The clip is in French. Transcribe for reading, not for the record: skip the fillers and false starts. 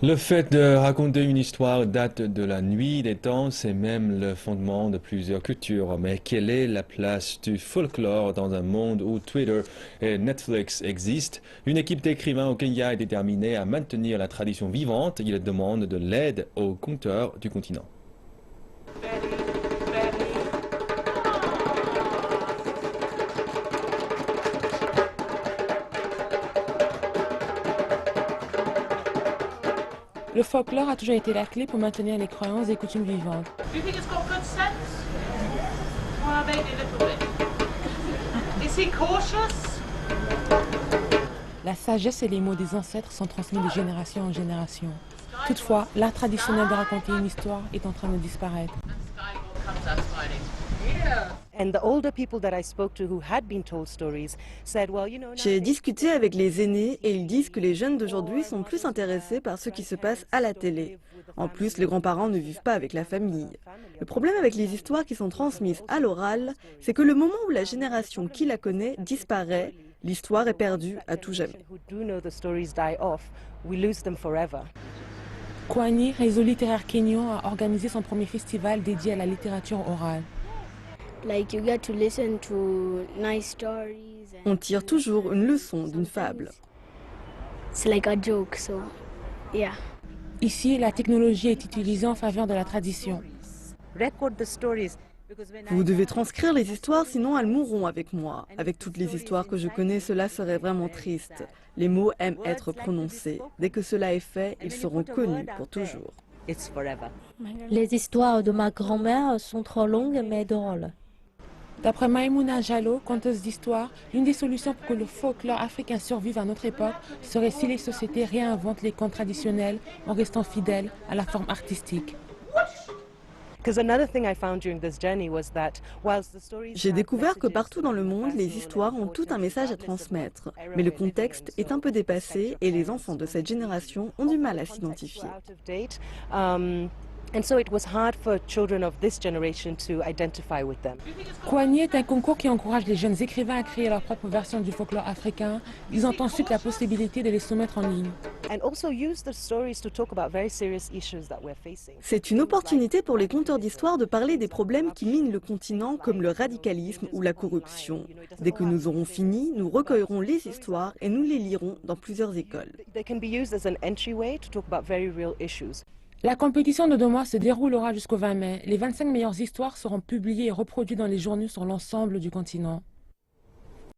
Le fait de raconter une histoire date de la nuit des temps, c'est même le fondement de plusieurs cultures. Mais quelle est la place du folklore dans un monde où Twitter et Netflix existent? Une équipe d'écrivains au Kenya est déterminée à maintenir la tradition vivante. Ils demandent de l'aide aux conteurs du continent. Le folklore a toujours été la clé pour maintenir les croyances et coutumes vivantes. Do you think it's got good sense? Well, maybe a little bit. Is he cautious? La sagesse et les mots des ancêtres sont transmis de génération en génération. Toutefois, l'art traditionnel de raconter une histoire est en train de disparaître. And Skywalker comes out smiling. Yeah. And the older people that I spoke to who had been told stories said, well, you know, J'ai discuté avec les aînés et ils disent que les jeunes d'aujourd'hui sont plus intéressés par ce qui se passe à la télé. En plus, les grands-parents ne vivent pas avec la famille. Le problème avec les histoires qui sont transmises à l'oral, c'est que le moment où la génération qui la connaît disparaît, l'histoire est perdue à tout jamais. who do know the stories die off, we lose them forever. Kwani, réseau littéraire kényan, a organisé son premier festival dédié à la littérature orale. Like you get to listen to nice stories. On tire toujours une leçon d'une fable. It's like a joke, so yeah. Ici, la technologie est utilisée en faveur de la tradition. Record the stories. Because when Vous devez transcrire les histoires, sinon elles mourront avec moi. Avec toutes les histoires que je connais, cela serait vraiment triste. Les mots aiment être prononcés. Dès que cela est fait, ils seront connus pour toujours. it's forever. Les histoires de ma grand-mère sont trop longues mais drôles. D'après Maïmouna Jallo, conteuse d'histoire, l'une des solutions pour que le folklore africain survive à notre époque serait si les sociétés réinventent les contes traditionnels en restant fidèles à la forme artistique. Because another thing I found during this journey was that whilst the stories J'ai have découvert que messages partout dans le monde, les passing histoires ont on tout un message à regardless of transmettre. what era Mais le we're living in, contexte est so un peu dépassé respect et your les parents, enfants de so cette génération ont du mal à s'identifier. out of date. And so it was hard for children of this generation to identify with them. Kwani est un concours qui encourage les jeunes écrivains à créer leur propre version du folklore africain. Ils ont ensuite la possibilité de les soumettre en ligne. And also use the stories to talk about very serious issues that we're facing. C'est une opportunité pour les conteurs d'histoire de parler des problèmes qui minent le continent comme le radicalisme ou la corruption. Dès que nous aurons fini, nous recueillerons les histoires et nous les lirons dans plusieurs écoles. They can be used as an entryway to talk about very real issues. La compétition de 2 mois se déroulera jusqu'au 20 mai. Les 25 meilleures histoires seront publiées et reproduites dans les journaux sur l'ensemble du continent.